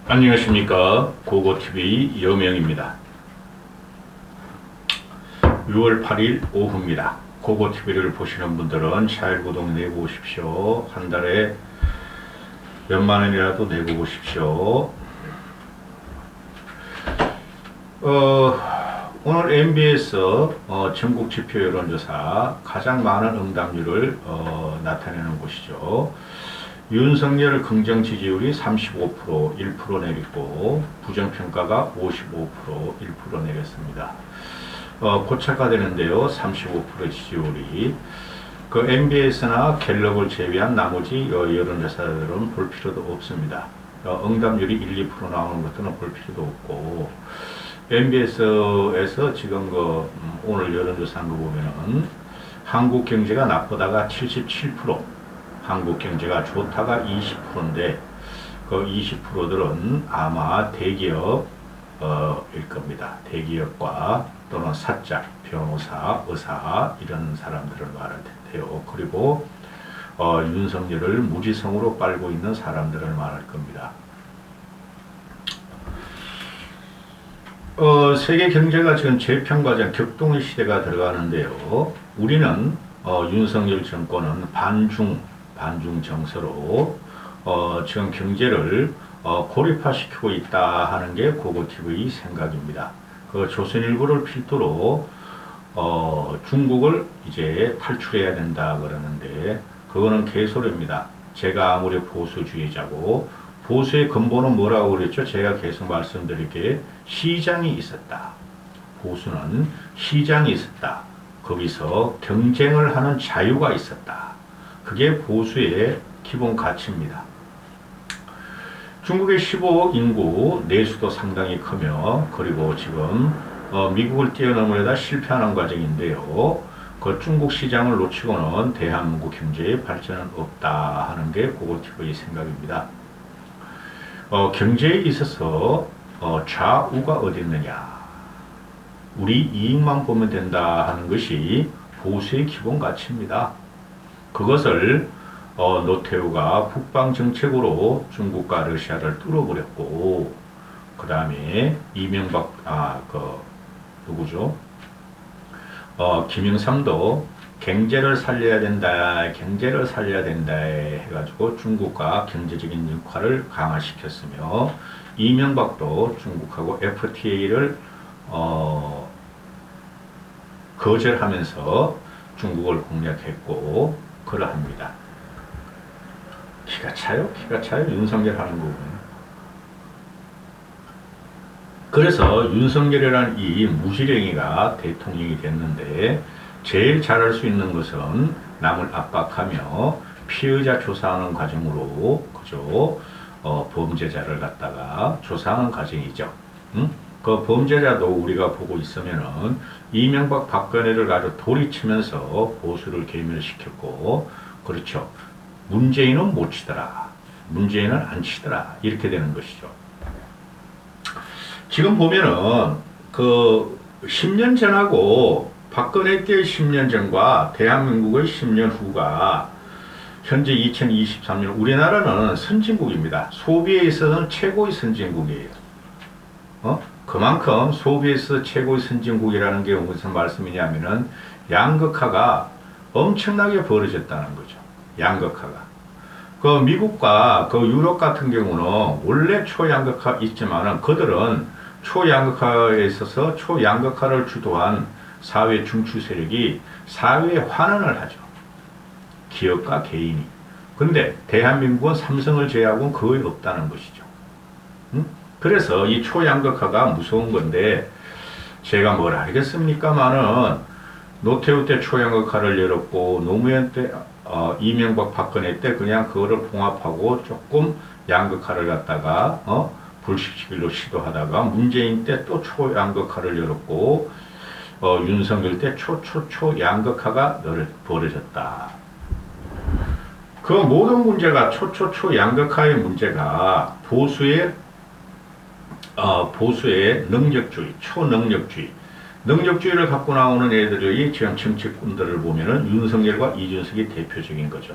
안녕하십니까. 고고TV 여명입니다. 6월 8일 오후입니다. 고고TV를 보시는 분들은 잘 구독 내고 오십시오. 한 달에 몇만 원이라도 내고 오십시오. 오늘 MBS 전국 지표 여론조사 가장 많은 응답률을 나타내는 곳이죠. 윤석열 긍정 지지율이 35%, 1% 내렸고 부정평가가 55%, 1% 내렸습니다. 고차가 되는데요. 35% 지지율이 그 MBS나 갤럽을 제외한 나머지 여론조사들은 볼 필요도 없습니다. 응답률이 1, 2% 나오는 것들은 볼 필요도 없고 MBS에서 지금 오늘 여론조사한 거 보면은 한국 경제가 나쁘다가 77%, 한국 경제가 좋다가 20%인데 그 20%들은 아마 대기업 일 겁니다. 대기업과 또는 사장, 변호사, 의사 이런 사람들을 말할 텐데요. 그리고 윤석열을 무지성으로 빨고 있는 사람들을 말할 겁니다. 세계 경제가 지금 재평과정 격동의 시대가 들어가는데요. 우리는 윤석열 정권은 반중 정서로 지금 경제를 고립화시키고 있다 하는 게 고고TV 생각입니다. 그 조선일보를 필두로 중국을 이제 탈출해야 된다 그러는데 그거는 개소리입니다. 제가 아무리 보수주의자고 보수의 근본은 뭐라고 그랬죠? 제가 계속 말씀드릴게 시장이 있었다. 보수는 시장이 있었다. 거기서 경쟁을 하는 자유가 있었다. 그게 보수의 기본 가치입니다. 중국의 15억 인구 내수도 상당히 크며 그리고 지금 미국을 뛰어넘으려다 실패하는 과정인데요. 그 중국 시장을 놓치고는 대한민국 경제의 발전은 없다 하는 게 고고TV의 생각입니다. 경제에 있어서 좌우가 어디 있느냐. 우리 이익만 보면 된다 하는 것이 보수의 기본 가치입니다. 그것을 노태우가 북방정책으로 중국과 러시아를 뚫어버렸고 그 다음에 이명박 누구죠? 김영삼도 경제를 살려야 된다 해가지고 중국과 경제적인 역할을 강화시켰으며 이명박도 중국하고 FTA를 거절하면서 중국을 공략했고 그러합니다. 기가 차요 윤석열 하는 거 보면. 그래서 윤석열이라는 이 무지랭이가 대통령이 됐는데 제일 잘할 수 있는 것은 남을 압박하며 피의자 조사하는 과정으로 그죠? 범죄자를 갖다가 조사하는 과정이죠. 그 범죄자도 우리가 보고 있으면은 이명박 박근혜를 가지고 돌이치면서 보수를 괴멸시켰고 그렇죠. 문재인은 못 치더라. 문재인은 안 치더라. 이렇게 되는 것이죠. 지금 보면은 그 10년 전하고 박근혜 때의 10년 전과 대한민국의 10년 후가 현재 2023년 우리나라는 선진국입니다. 소비에 있어서는 최고의 선진국이에요. 그만큼 소비에 있어서 최고의 선진국이라는 게 무슨 말씀이냐면은 양극화가 엄청나게 벌어졌다는 거죠. 양극화가. 그 미국과 그 유럽 같은 경우는 원래 초양극화 있지만은 그들은 초양극화에 있어서 초양극화를 주도한 사회 중추 세력이 사회에 환원을 하죠. 기업과 개인이. 근데 대한민국은 삼성을 제외하고는 거의 없다는 것이죠. 그래서 이 초양극화가 무서운 건데 제가 뭘 알겠습니까마는 노태우 때 초양극화를 열었고 노무현 때 이명박 박근혜 때 그냥 그거를 봉합하고 조금 양극화를 갖다가 불식시키려 시도하다가 문재인 때 또 초양극화를 열었고 윤석열 때 양극화가 벌어졌다. 그 모든 문제가 양극화의 문제가 보수의 능력주의, 초능력주의, 능력주의를 갖고 나오는 애들이 지금 정치꾼들을 보면은 윤석열과 이준석이 대표적인 거죠.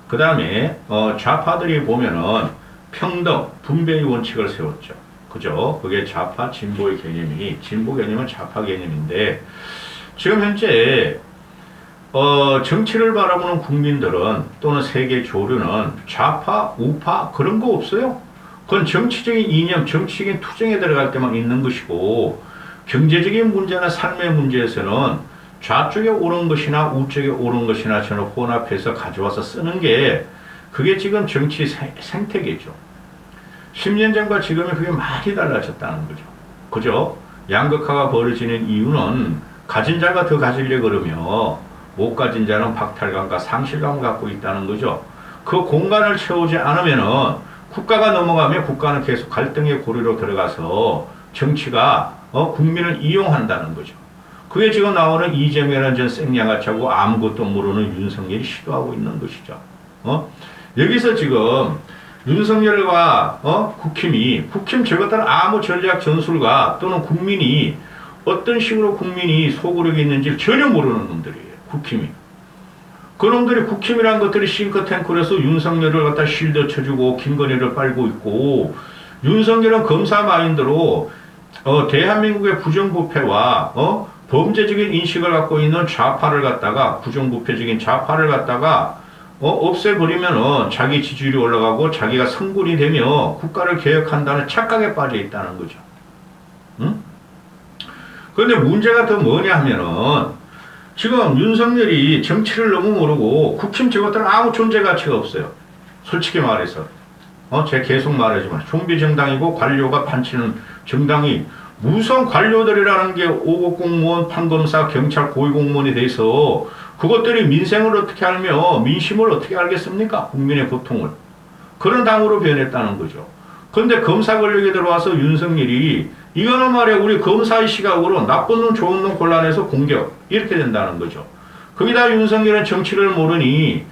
그 다음에 좌파들이 보면은 평등, 분배의 원칙을 세웠죠. 그죠? 그게 좌파, 진보의 개념이, 진보 개념은 좌파 개념인데, 지금 현재, 정치를 바라보는 국민들은 또는 세계 조류는 좌파, 우파, 그런 거 없어요. 그건 정치적인 이념, 정치적인 투쟁에 들어갈 때만 있는 것이고, 경제적인 문제나 삶의 문제에서는 좌쪽에 옳은 것이나 우쪽에 옳은 것이나 저는 혼합해서 가져와서 쓰는 게 그게 지금 정치 생태계죠. 10년 전과 지금은 그게 많이 달라졌다는 거죠. 그죠? 양극화가 벌어지는 이유는 가진 자가 더 가지려고 그러며 못 가진 자는 박탈감과 상실감을 갖고 있다는 거죠. 그 공간을 채우지 않으면은 국가가 넘어가면 국가는 계속 갈등의 고리로 들어가서 정치가 국민을 이용한다는 거죠. 그게 지금 나오는 이재명이라는 전 생양아치하고 아무것도 모르는 윤석열이 시도하고 있는 것이죠. 여기서 지금 윤석열과 국힘 저것들은 아무 전략 전술가 또는 국민이 어떤 식으로 국민이 소구력이 있는지 전혀 모르는 놈들이에요. 국힘이. 그놈들이 국힘이라는 것들이 싱크탱크에서 윤석열을 갖다 실드 쳐주고 김건희를 빨고 있고 윤석열은 검사 마인드로 대한민국의 부정부패와 범죄적인 인식을 갖고 있는 좌파를 갖다가 부정부패적인 좌파를 갖다가 없애버리면은 자기 지지율이 올라가고 자기가 성군이 되며 국가를 개혁한다는 착각에 빠져 있다는 거죠. 응? 그런데 문제가 더 뭐냐 하면은 지금 윤석열이 정치를 너무 모르고 국힘 저것들은 아무 존재 가치가 없어요. 솔직히 말해서. 제가 계속 말하지만 좀비 정당이고 관료가 판치는 정당이 무슨 관료들이라는 게 5급 공무원, 판검사, 경찰, 고위공무원이 돼서 그것들이 민생을 어떻게 알며 민심을 어떻게 알겠습니까? 국민의 고통을. 그런 당으로 변했다는 거죠. 그런데 검사 권력에 들어와서 윤석열이 이거는 말이야 우리 검사의 시각으로 나쁜 놈 좋은 놈 곤란해서 공격 이렇게 된다는 거죠. 거기다 윤석열은 정치를 모르니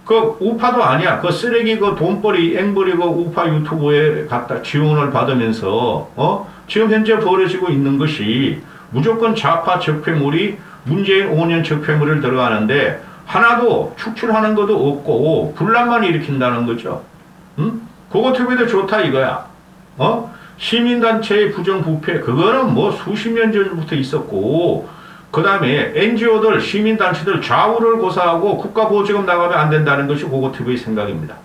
그 우파도 아니야. 그 쓰레기 그 돈벌이 앵벌이 그 우파 유튜브에 갖다 지원을 받으면서 지금 현재 벌어지고 있는 것이 무조건 좌파 적폐물이 문재인 5년 적폐물을 들어가는데 하나도 축출하는 것도 없고 분란만 일으킨다는 거죠. 응? 그거 특별히 좋다 이거야. 시민단체의 부정부패 그거는 뭐 수십 년 전부터 있었고 그 다음에 NGO들 시민단체들 좌우를 고사하고 국가보조금 나가면 안 된다는 것이 고고TV의 생각입니다.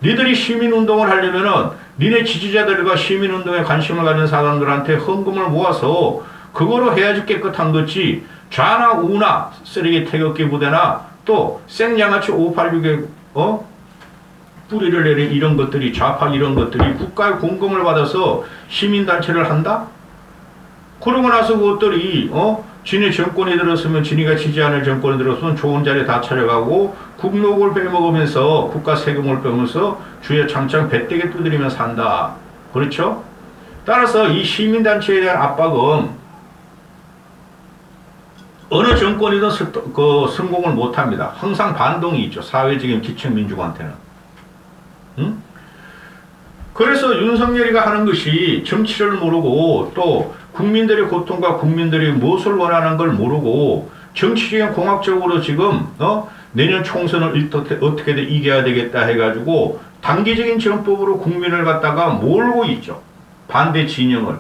니들이 시민운동을 하려면은 니네 지지자들과 시민운동에 관심을 가진 사람들한테 헌금을 모아서 그거로 해야지 깨끗한 거지 좌나 우나 쓰레기 태극기 부대나 또 생양아치 586의 뿌리를 내린 이런 것들이 좌파 이런 것들이 국가의 공금을 받아서 시민단체를 한다? 그러고 나서 그것들이 지네 정권이 들었으면 지네가 지지하는 정권이 들었으면 좋은 자리 다 차려가고 국록을 빼먹으면서 국가 세금을 빼면서 주에 창창 배때게 두드리며 산다. 그렇죠? 따라서 이 시민단체에 대한 압박은 어느 정권이든 성공을 못합니다. 항상 반동이 있죠. 사회적인 기층민주한테는. 응? 그래서 윤석열이가 하는 것이 정치를 모르고 또 국민들의 고통과 국민들이 무엇을 원하는 걸 모르고 정치적인 공학적으로 지금 내년 총선을 어떻게든 이겨야 되겠다 해가지고 단기적인 정법으로 국민을 갖다가 몰고 있죠. 반대 진영을.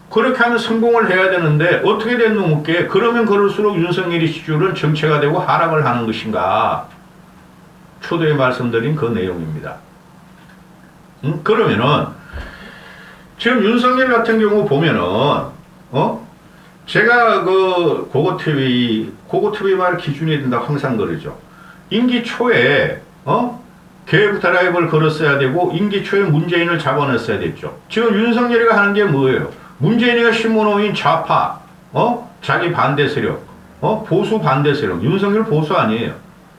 그렇게 하면 성공을 해야 되는데 어떻게 된 놈께 그러면 그럴수록 윤석열이 지지율은 정체가 되고 하락을 하는 것인가. 초도에 말씀드린 그 내용입니다. 그러면은 지금 윤석열 같은 경우 보면은 제가 그 고고TV 말 기준이 된다고 항상 그러죠. 임기 초에 계획 드라이브를 걸었어야 되고 임기 초에 문재인을 잡아냈어야 됐죠. 지금 윤석열이가 하는 게 뭐예요? 문재인이가 심어놓은 좌파 자기 반대 세력 보수 반대 세력 윤석열 보수 아니에요.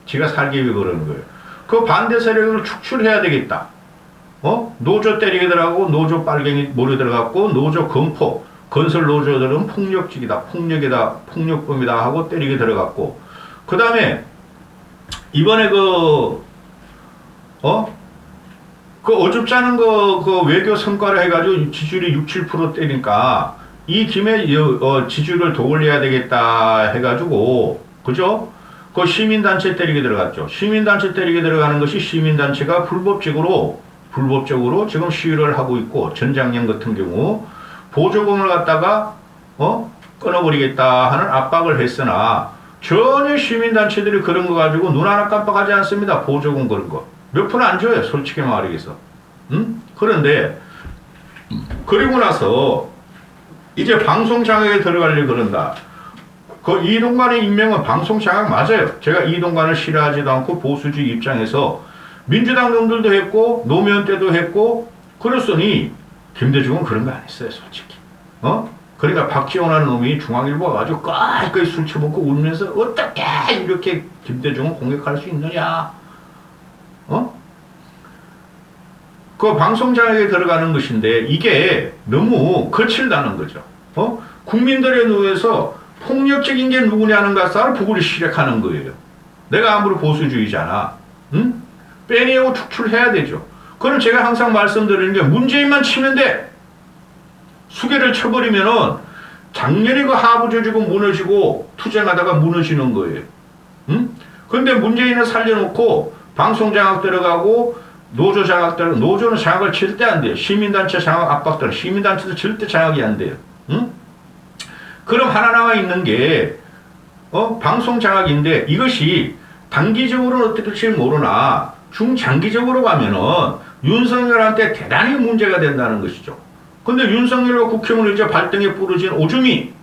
지가 살기 위해 그러는 거예요. 그 반대 세력을 축출해야 되겠다. 노조 때리게 들어가고 노조 빨갱이 몰려 들어갔고 노조 검포 건설 노조들은 폭력직이다 폭력이다 폭력범이다 하고 때리게 들어갔고 그 다음에 이번에 어줍지 않은 그 외교 성과를 해가지고 지지율이 6~7% 때리니까 이 김에 지지율을 더 올려야 되겠다 해가지고 그죠? 시민단체 때리게 들어갔죠. 시민단체 때리게 들어가는 것이 시민단체가 불법적으로 불법적으로 지금 시위를 하고 있고, 전장년 같은 경우 보조금을 갖다가 끊어버리겠다 하는 압박을 했으나 전혀 시민단체들이 그런 거 가지고 눈 하나 깜빡하지 않습니다. 보조금 그런 거 몇 푼 안 줘요, 솔직히 말해서. 그런데 그리고 나서 이제 방송 장악에 들어가려고 그런다. 그 이동관의 임명은 방송 장악 맞아요. 제가 이동관을 싫어하지도 않고 보수주의 입장에서 민주당 놈들도 했고 노무현 때도 했고 그랬으니 김대중은 그런 거 안 했어요, 솔직히. 그러니까 박지원하는 놈이 중앙일보 가지고 깔깔이 술 처먹고 울면서 어떻게 이렇게 김대중을 공격할 수 있느냐? 그 방송장악에 들어가는 것인데 이게 너무 거칠다는 거죠. 국민들의 눈에서 폭력적인 게 누구냐는 것을 부구리 시작하는 거예요. 내가 아무리 보수주의잖아. 빼내고 축출해야 되죠. 그럼 제가 항상 말씀드리는 게 문재인만 치면 돼. 수개를 쳐버리면은 작년에 그 하부 조직은 무너지고 투쟁하다가 무너지는 거예요. 근데 문재인을 살려놓고 방송 장악 들어가고 노조 장악 들어가고 노조는 장악을 절대 안 돼요. 시민단체 장악 압박 들어 시민단체도 절대 장악이 안 돼요. 그럼 하나 남아 있는 게 방송 장악인데 이것이 단기적으로는 어떻게 될지 모르나 중장기적으로 가면은 윤석열한테 대단히 문제가 된다는 것이죠. 근데 윤석열과 국힘은 이제 발등에 부러진 오줌이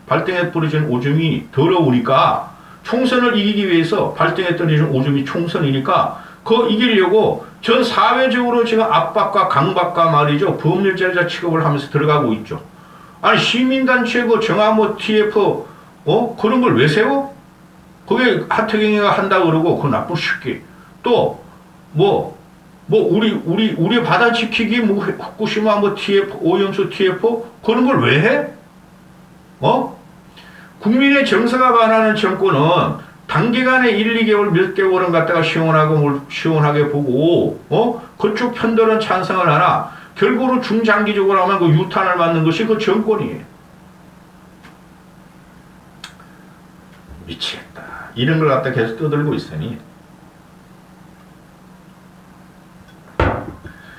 더러우니까 총선을 이기기 위해서 발등에 떨어진 오줌이 총선이니까 그거 이기려고 전 사회적으로 지금 압박과 강박과 말이죠. 법률제자 취급을 하면서 들어가고 있죠. 아니 시민단체 그 정화모 TF 그런 걸 왜 세워? 그게 하태경이가 한다고 그러고 그 나쁜 새끼. 또 우리 바다 지키기 후쿠시마 TF 오염수 TF 그런 걸 왜 해? 국민의 정서가 반하는 정권은 단기간에 1, 2개월 몇 개월은 갖다가 시원하게 보고 그쪽 편들은 찬성을 하나 결국은 중장기적으로 하면 그 유탄을 맞는 것이 그 정권이에요. 미치겠다. 이런 걸 갖다 계속 떠들고 있으니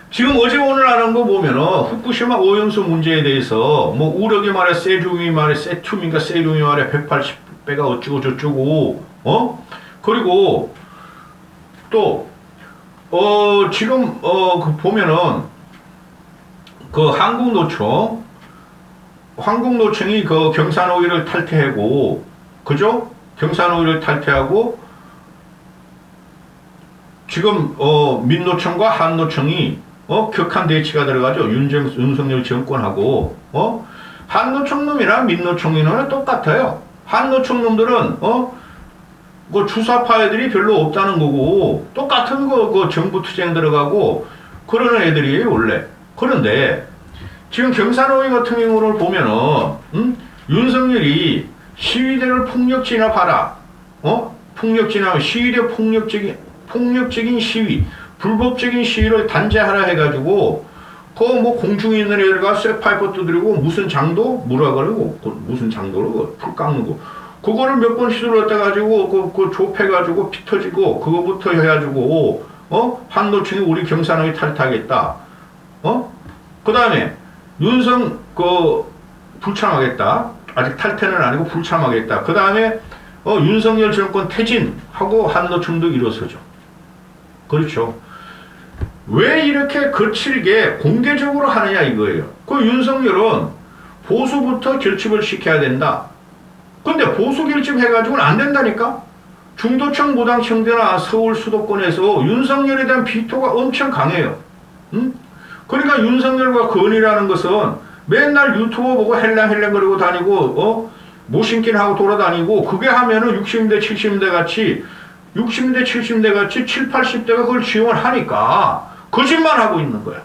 지금 어제 오늘 하는 거 보면은 후쿠시마 오염수 문제에 대해서 우력이 말해 세듐이 말해 세툼인가 세듐이 말해 180배가 어쩌고 저쩌고 그리고 또 지금 보면은 그 한국노총이 그 경산오일을 탈퇴하고 그죠? 경산오일을 탈퇴하고 지금 민노총과 한노총이 격한 대치가 들어가죠. 윤석열 정권하고 한노총 놈이랑 민노총 놈이랑 똑같아요. 한노총 놈들은 그 주사파 애들이 별로 없다는 거고 똑같은 그 정부 투쟁 들어가고 그러는 애들이에요 원래. 그런데 지금 경산호위 같은 경우를 보면은 윤석열이 시위대를 폭력 진압하라. 폭력 진압 시위대 폭력적인 시위 불법적인 시위를 단죄하라 해가지고 공중에 있는 애들과 쇠파이프 두드리고 무슨 장도 뭐라 그러고 무슨 장도로 풀 깎는 거 그거를 몇 번 시도를 해가지고 그 좁혀가지고 피 터지고 그거부터 해가지고 한노총이 우리 경산호위 탈퇴하겠다. 그 다음에 윤성 불참하겠다. 아직 탈퇴는 아니고 불참하겠다. 그 다음에 윤석열 정권 퇴진하고 한노총도 일어서죠. 그렇죠. 왜 이렇게 거칠게 공개적으로 하느냐 이거예요. 그 윤석열은 보수부터 결집을 시켜야 된다. 근데 보수 결집해가지고는 안 된다니까? 중도층 무당층대나 서울 수도권에서 윤석열에 대한 비토가 엄청 강해요. 그러니까 윤석열과 건이라는 것은 맨날 유튜브 보고 헬랑헬랑거리고 다니고 모신긴 하고 돌아다니고 그게 하면은 60대 70대 같이 60대 70대 같이 7, 80대가 그걸 지원하니까 거짓말 하고 있는 거야.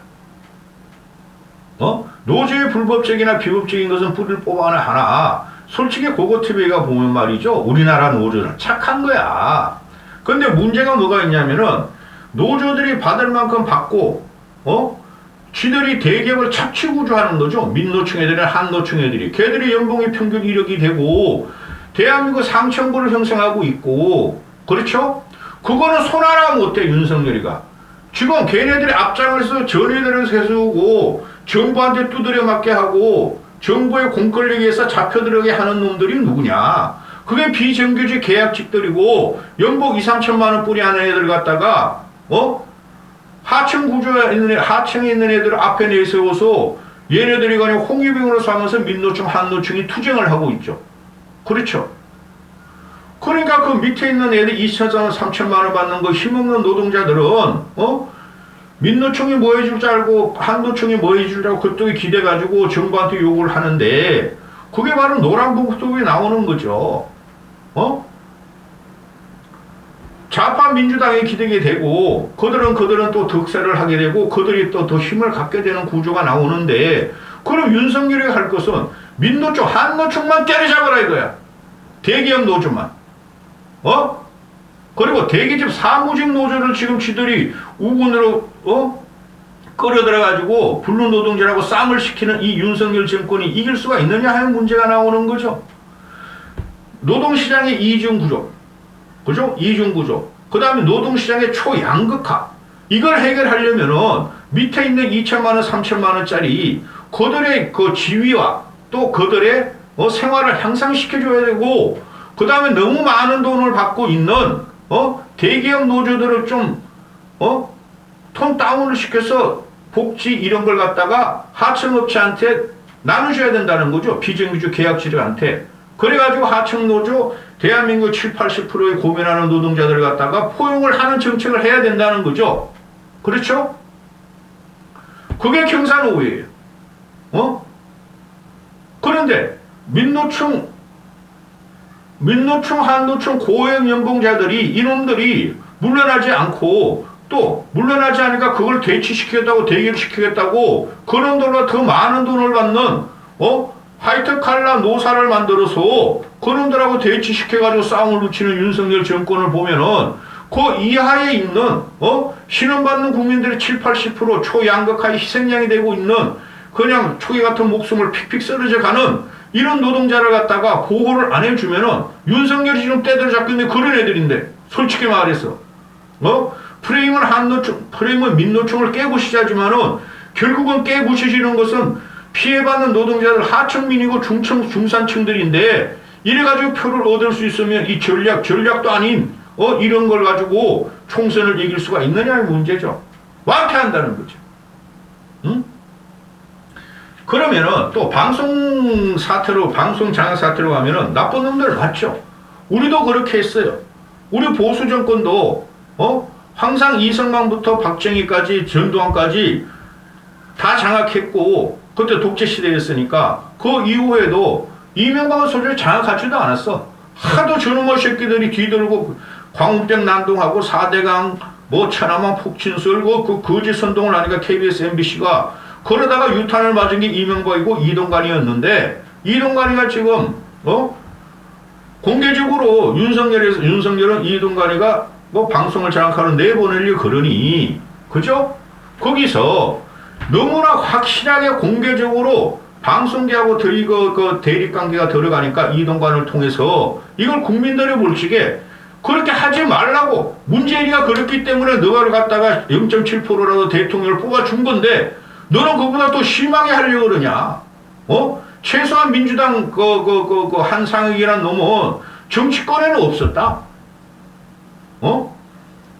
노조의 불법적이나 비법적인 것은 뿌리를 뽑아내 하나 솔직히 고고TV가 보면 말이죠. 우리나라 노조는 착한 거야. 근데 문제가 뭐가 있냐면은 노조들이 받을 만큼 받고 쥐들이 대기업을 착취구조하는 거죠. 민노총 애들이나 한노총 애들이. 걔들이 연봉이 평균 1억이 되고 대한민국 상층부를 형성하고 있고 그렇죠? 그거는 손 하나 못해 윤석열이가. 지금 걔네들이 앞장을 전위들을 세우고 정부한테 두드려 맞게 하고 정부의 공권력에서 잡혀들어게 하는 놈들이 누구냐? 그게 비정규직 계약직들이고 연봉 2, 3천만 원 뿌리 하는 애들 갖다가 하층에 있는 애들 앞에 내세워서 얘네들이 그냥 홍위병으로 삼아서 민노총, 한노총이 투쟁을 하고 있죠. 그렇죠. 그러니까 그 밑에 있는 애들 2천만 원, 3천만 원 받는 거 힘없는 노동자들은 민노총이 뭐 해줄 줄 알고 한노총이 뭐 해줄 줄 알고 그쪽에 기대가지고 정부한테 요구를 하는데 그게 바로 노란봉투에 나오는 거죠. 좌파 민주당에 기대게 되고 그들은 또 득세를 하게 되고 그들이 또 더 힘을 갖게 되는 구조가 나오는데 그럼 윤석열이 할 것은 민노총, 한노총만 때려잡아라 이거야. 대기업 노조만. 그리고 대기업 사무직 노조를 지금 지들이 우군으로 끌어들여가지고 블루 노동자라고 싸움을 시키는 이 윤석열 정권이 이길 수가 있느냐 하는 문제가 나오는 거죠. 노동시장의 이중구조, 그죠? 이중구조. 그 다음에 노동시장의 초양극화. 이걸 해결하려면은 밑에 있는 2천만 원, 3천만 원짜리 그들의 그 지위와 또 그들의 생활을 향상시켜줘야 되고, 그 다음에 너무 많은 돈을 받고 있는 대기업 노조들을 좀 톤 다운을 시켜서 복지 이런 걸 갖다가 하청업체한테 나누셔야 된다는 거죠. 비정규직 계약직들한테. 그래가지고 하청노조 대한민국 7, 80%의 고민하는 노동자들을 갖다가 포용을 하는 정책을 해야 된다는 거죠. 그렇죠? 그게 경사노후예요. 그런데 민노총, 한노총 고액 연봉자들이 이놈들이 물러나지 않고 또 물러나지 않으니까 그걸 대치시키겠다고 대결시키겠다고 그놈들과 더 많은 돈을 받는 화이트 칼라 노사를 만들어서 그놈들하고 대치시켜가지고 싸움을 붙이는 윤석열 정권을 보면은 그 이하에 있는 신원받는 국민들의 7, 80% 초양극화의 희생양이 되고 있는 그냥 초기 같은 목숨을 픽픽 쓰러져 가는 이런 노동자를 갖다가 보호를 안 해주면은 윤석열이 지금 떼들 잡고 있는 그런 애들인데 솔직히 말해서 프레임은 민노총을 깨부시자지만은 결국은 깨부시시는 것은 피해받는 노동자들 하층민이고 중산층들인데 이래가지고 표를 얻을 수 있으면 이 전략도 아닌 이런 걸 가지고 총선을 이길 수가 있느냐의 문제죠. 완패한다는 거죠. 응? 그러면은 또 방송 장악 사태로 가면은 나쁜 놈들 맞죠. 우리도 그렇게 했어요. 우리 보수 정권도 항상 이승만부터 박정희까지 전두환까지 다 장악했고 그때 독재 시대였으니까 그 이후에도 이명박은 솔직히 장악하지도 않았어. 하도 저놈의 새끼들이 뒤돌고 광우병 난동하고 4대강 천안함 폭진술 그 거짓 선동을 하니까 KBS MBC가 그러다가 유탄을 맞은 게 이명박이고 이동관이었는데 이동관이가 지금 공개적으로 윤석열은 이동관이가 방송을 장악하러 내보내려 그러니 그죠? 거기서 너무나 확실하게 공개적으로 방송계하고 그 대립관계가 들어가니까 이동관을 통해서 이걸 국민들의 물직에 그렇게 하지 말라고 문재인이가 그렇기 때문에 너를 갖다가 0.7%라도 대통령을 뽑아준 건데 너는 그보다 또 심하게 하려고 그러냐? 최소한 민주당 한상혁이라는 놈은 정치권에는 없었다.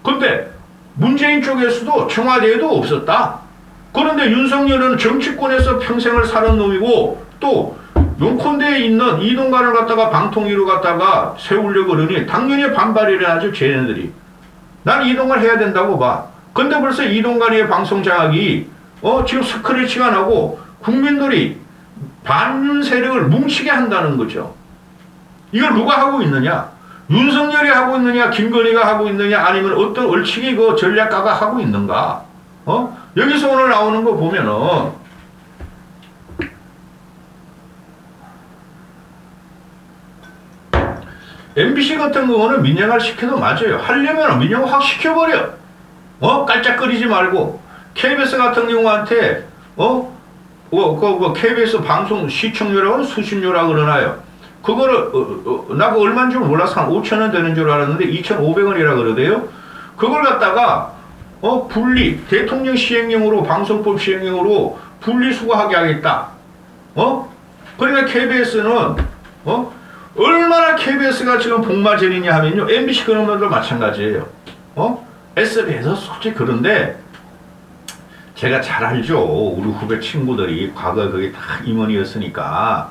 근데 문재인 쪽에서도 청와대에도 없었다. 그런데 윤석열은 정치권에서 평생을 살은 놈이고 또 용콘대에 있는 이동관을 갖다가 방통위로 갖다가 세우려고 그러니 당연히 반발이 일어나죠. 쟤네들이. 난 이동관 해야 된다고 봐. 근데 벌써 이동관의 방송 장악이 지금 스크래치가 나고 국민들이 반윤 세력을 뭉치게 한다는 거죠. 이걸 누가 하고 있느냐? 윤석열이 하고 있느냐? 김건희가 하고 있느냐? 아니면 어떤 얼치기 그 전략가가 하고 있는가? 여기서 오늘 나오는 거 보면은 MBC 같은 경우는 민영화를 시켜도 맞아요. 하려면 민영화 확 시켜버려. 깔짝거리지 말고. KBS 같은 경우한테 KBS 방송 시청료라고 수신료라고 그러나요? 그거를 나 그 얼마인 줄 몰라서 한 5,000원 되는 줄 알았는데 2,500원이라 그러대요. 그걸 갖다가 분리, 대통령 시행령으로, 방송법 시행령으로 분리수거하게 하겠다. 그러니까 KBS는, 얼마나 KBS가 지금 복마전이냐 하면요. MBC 그런 분들도 마찬가지예요. SBS에서 솔직히 그런데, 제가 잘 알죠. 우리 후배 친구들이 과거에 그게 다 임원이었으니까.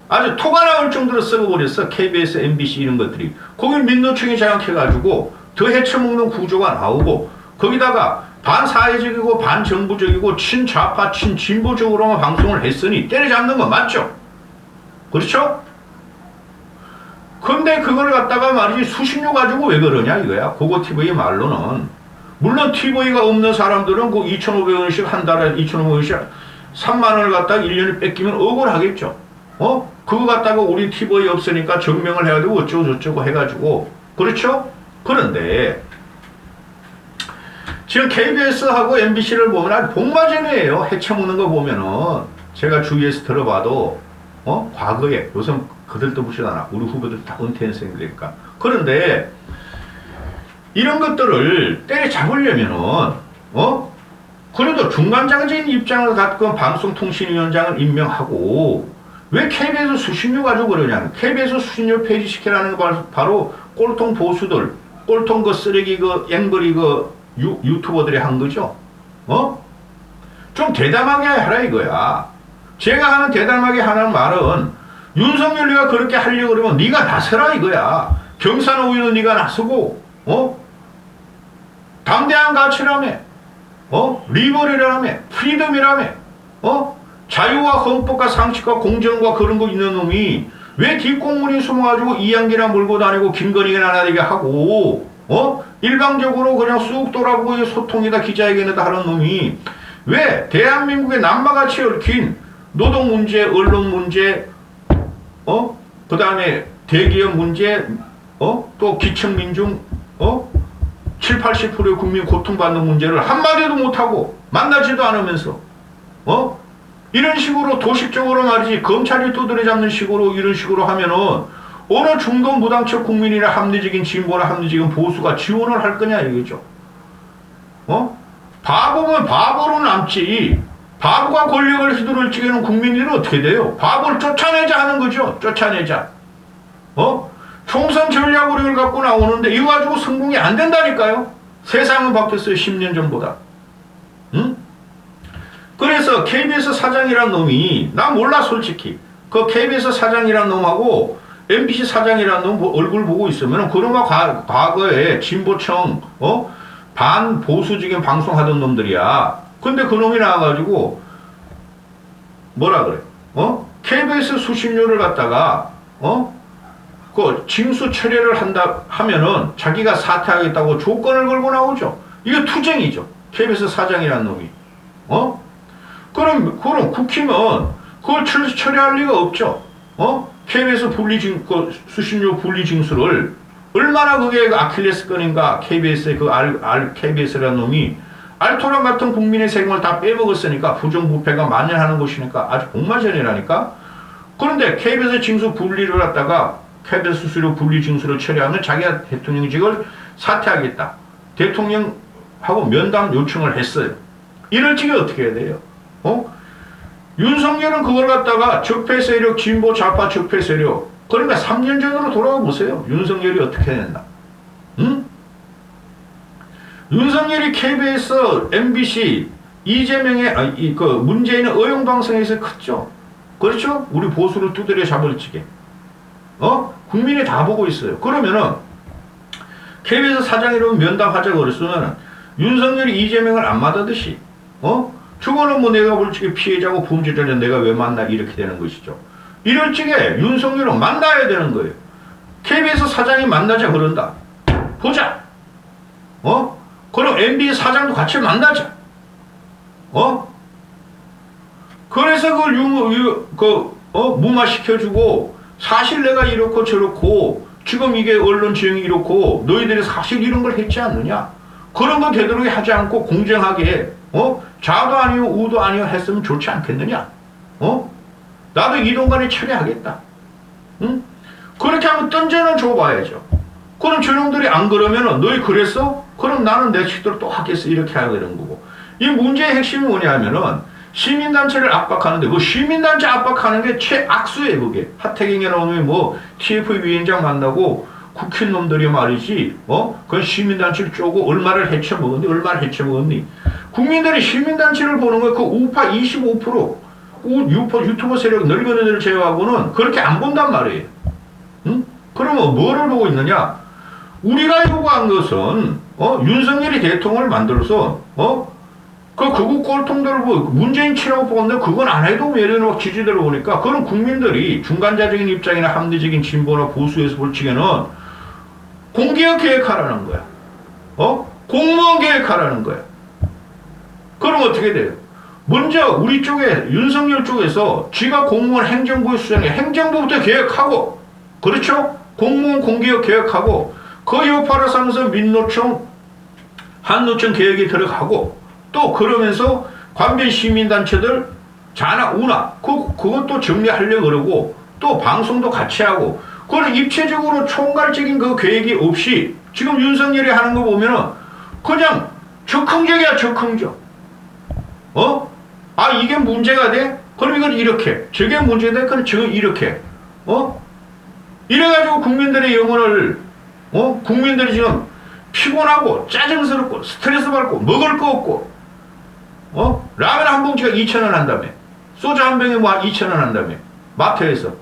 아주 토가 나올 정도로 썩어버렸어. KBS, MBC 이런 것들이. 거길 민노총이 장악해가지고 더 헤쳐먹는 구조가 나오고, 거기다가 반사회적이고 반정부적이고 친좌파 친진보적으로만 방송을 했으니 때려잡는 건 맞죠? 그렇죠? 근데 그걸 갖다가 말이지 수신료 가지고 왜 그러냐 이거야. 고고TV 말로는. 물론 TV가 없는 사람들은 그 2,500원씩 한 달에 2,500원씩 3만 원을 갖다가 1년에 뺏기면 억울하겠죠. 그거 갖다가 우리 TV 없으니까 증명을 해야 되고 어쩌고저쩌고 해가지고. 그렇죠? 그런데 지금 KBS하고 MBC를 보면 아주 복마전이에요. 해쳐먹는 거 보면은. 제가 주위에서 들어봐도, 과거에, 요새 그들도 무시하나. 우리 후배들 다 은퇴생들이니까. 그런데, 이런 것들을 때려잡으려면은, 그래도 중간장적인 입장을 갖고 방송통신위원장을 임명하고, 왜 KBS 수신료 가지고 그러냐. KBS 수신료 폐지시키라는 거 바로 꼴통 보수들, 꼴통 그 쓰레기 그 앵벌이 그 유튜버들이 한 거죠. 좀 대담하게 해라 이거야. 제가 하는 대담하게 하는 말은 윤석열이가 그렇게 하려고 그러면 네가 나서라 이거야. 경산호위는 네가 나서고, 담대한 가치라며, 리버리라며, 프리덤이라며, 자유와 헌법과 상식과 공정과 그런 거 있는 놈이 왜 뒷공문이 숨어가지고 이양기나 몰고 다니고 김건희가 나나되게 하고, 일방적으로 그냥 쑥 돌아보고 소통이다 기자회견이다 하는 놈이 왜 대한민국의 남마같이 얽힌 노동 문제, 언론 문제, 그 다음에 대기업 문제, 또 기층민중, 7, 80%의 국민 고통받는 문제를 한마디도 못하고 만나지도 않으면서, 이런 식으로 도식적으로 말이지 검찰이 두드려 잡는 식으로 이런 식으로 하면은 어느 중도 무당적 국민이나 합리적인 진보나 합리적인 보수가 지원을 할 거냐 이거죠. 바보면 바보로 남지. 바보가 권력을 휘두를 적에는 국민들은 어떻게 돼요? 바보를 쫓아내자 하는 거죠. 쫓아내자. 총선 전략으로 갖고 나오는데 이거 가지고 성공이 안 된다니까요. 세상은 바뀌었어요. 10년 전보다. 응? 그래서 KBS 사장이란 놈이 나 몰라 솔직히. 그 KBS 사장이란 놈하고 MBC 사장이라는 놈 얼굴 보고 있으면 그놈과 과거에 진보청 반보수적인 방송하던 놈들이야. 근데 그 놈이 나와가지고 뭐라 그래? KBS 수신료를 갖다가 그 징수 철회를 한다 하면은 자기가 사퇴하겠다고 조건을 걸고 나오죠. 이게 투쟁이죠. KBS 사장이라는 놈이. 그럼 국힘은 그걸 처리할 리가 없죠. KBS 수신료 분리징수를 얼마나 그게 아킬레스건인가. KBS의 KBS라는 놈이 알토란 같은 국민의 세금을 다 빼먹었으니까 부정부패가 만연하는 곳이니까 아주 복마전이라니까. 그런데 KBS 징수 분리를 갖다가 KBS 수수료 분리징수를 처리하면 자기가 대통령직을 사퇴하겠다. 대통령하고 면담 요청을 했어요. 이럴 적에 어떻게 해야 돼요? 윤석열은 그걸 갖다가 적폐 세력, 진보 좌파 적폐 세력. 그러니까 3년 전으로 돌아가 보세요. 윤석열이 어떻게 했나? 응? 윤석열이 KBS, MBC, 이재명의, 문재인의 어용방송에서 컸죠. 그렇죠? 우리 보수를 두드려 잡을 적에. 국민이 다 보고 있어요. 그러면은, KBS 사장이라면 면담하자고 그랬으면, 윤석열이 이재명을 안 맞았듯이, 저거는 뭐 내가 볼 적에 피해자고 범죄자는 내가 왜 만나 이렇게 되는 것이죠. 이럴 적에 윤석열은 만나야 되는 거예요. KBS 사장이 만나자 그런다. 보자. 그럼 MBC 사장도 같이 만나자. 그래서 그걸 무마시켜주고 사실 내가 이렇고 저렇고 지금 이게 언론 지형이 이렇고 너희들이 사실 이런 걸 했지 않느냐. 그런 거 되도록 하지 않고 공정하게 좌도 아니요 우도 아니요 했으면 좋지 않겠느냐. 나도 이동관에 처리하겠다. 응? 그렇게 하면 던져는 줘봐야죠. 그럼 저놈들이 안 그러면은 너희 그랬어? 그럼 나는 내 식대로 또 하겠어. 이렇게 하는 거고. 이 문제의 핵심이 뭐냐면은 시민단체를 압박하는데 그 시민단체 압박하는 게 최악수예요. 그게 하태경이 나오면 뭐 TF 위원장 만나고 국힘 놈들이 말이지 그건 시민단체를 쪼고 얼마를 해쳐먹었니. 국민들이 시민단체를 보는 거 그 우파 25% 유튜버 세력 늙은 애들 제외하고는 그렇게 안 본단 말이에요. 응? 그러면 뭐를 보고 있느냐? 우리가 요구한 것은 윤석열이 대통령을 만들어서 그 극우 꼴통들을 문재인 치라고 뽑았는데 그건 안 해도 예를 지지대를 보니까 그런 국민들이 중간자적인 입장이나 합리적인 진보나 보수에서 볼 적에는 공개혁 계획하라는 거야. 공무원 계획하라는 거야. 그럼 어떻게 돼요? 먼저 우리 쪽에 윤석열 쪽에서 지가 공무원 행정부의 수장에 행정부부터 계획하고 그렇죠? 공무원 공개혁 계획하고 그 여파를 삼아서 민노총 한노총 계획이 들어가고 또 그러면서 관변 시민단체들 자나 우나 그것도 정리하려고 그러고 또 방송도 같이 하고 그걸 입체적으로 총괄적인 그 계획이 없이 지금 윤석열이 하는 거 보면은 그냥 적흥적이야 적흥적. 이게 문제가 돼? 그럼 이건 이렇게 저게 문제가 돼? 그럼 저건 이렇게 이래가지고 국민들의 영혼을 국민들이 지금 피곤하고 짜증스럽고 스트레스 받고 먹을 거 없고 라면 한 봉지가 2,000원 한다며 소주 한 병에 뭐 2,000원 한다며 마트에서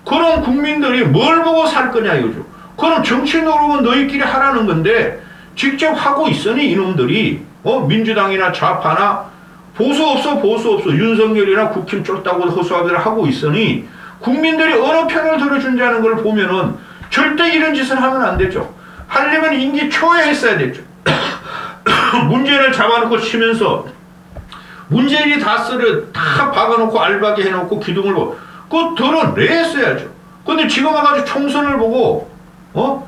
그런 국민들이 뭘 보고 살 거냐 이거죠. 그럼 정치 노력은 너희끼리 하라는 건데 직접 하고 있으니 이놈들이 민주당이나 좌파나 보수 없어 윤석열이나 국힘 쫄다고 허수아비를 하고 있으니 국민들이 어느 편을 들어준다는 걸 보면은 절대 이런 짓을 하면 안 되죠. 하려면 임기 초에 했어야 됐죠. 문재인을 잡아놓고 치면서 문재인이 다 박아놓고 알바게 해놓고 기둥을 보고 그거 드러냈어야죠. 근데 지금 와가지고 총선을 보고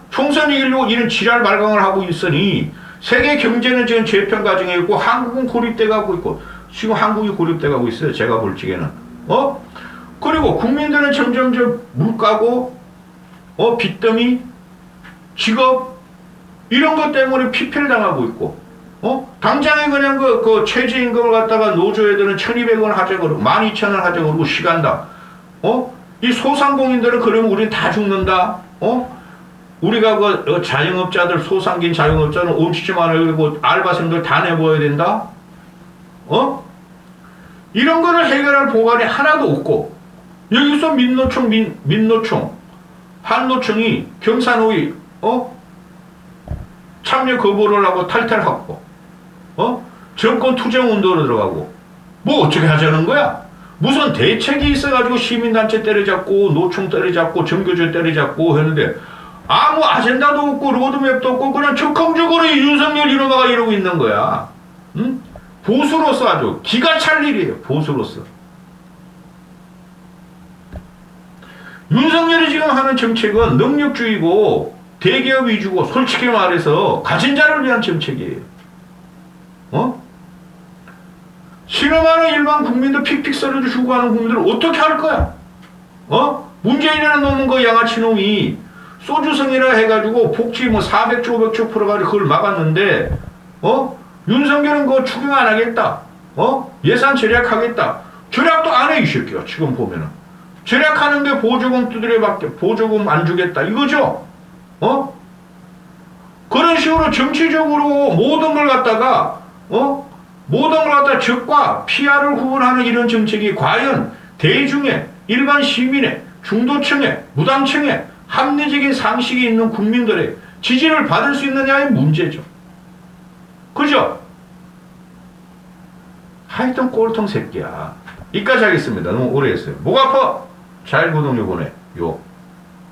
총선 이기려고 이런 지랄 발광을 하고 있으니 세계 경제는 지금 재편 과정에 있고 한국은 고립돼 가고 있고 지금 한국이 고립돼 가고 있어요. 제가 볼 적에는 그리고 국민들은 점점점 물가고 빚더미 직업 이런 것 때문에 피폐를 당하고 있고 당장에 그냥 그 최저임금을 갖다가 노조애들은 1,200원 하자 그러고 12,000원 하자 그러고 시간당 이 소상공인들은 그러면 우린 다 죽는다 우리가 그 자영업자들 소상긴 자영업자는 엄치지만 하고 알바생들 다 내보아야 된다 이런 거를 해결할 보관이 하나도 없고 여기서 민노총 한노총이 경산호위 참여 거부를 하고 탈퇴하고 정권 투쟁 운동으로 들어가고 뭐 어떻게 하자는 거야? 무슨 대책이 있어가지고 시민단체 때려잡고 노총 때려잡고 정교조 때려잡고 했는데 아무 아젠다도 없고 로드맵도 없고 그냥 적극적으로 윤석열 이놈아가 이러고 있는 거야. 응? 보수로서 아주 기가 찰 일이에요. 보수로서. 윤석열이 지금 하는 정책은 능력주의고 대기업 위주고 솔직히 말해서 가진 자를 위한 정책이에요. 실험하는 일반 국민들 픽픽 썰어도 주고 하는 국민들을 어떻게 할 거야? 문재인이라는 놈은 그 양아치 놈이 소주성이라 해가지고 복지 뭐 400조 500조 풀어가지고 그걸 막았는데 윤석열은 그거 추경 안 하겠다. 예산 절약하겠다. 절약도 안 해 이 새끼야 지금 보면은. 절약하는 게 보조금 두드려밖에 보조금 안 주겠다 이거죠. 그런 식으로 정치적으로 모든 걸 갖다가 적과 PR을 구분하는 이런 정책이 과연 대중의 일반 시민의 중도층의 무당층의 합리적인 상식이 있는 국민들의 지지를 받을 수 있느냐의 문제죠. 그죠? 하여튼 꼴통 새끼야. 이까지 하겠습니다. 너무 오래 했어요. 목 아파? 잘 구독 요번에 요.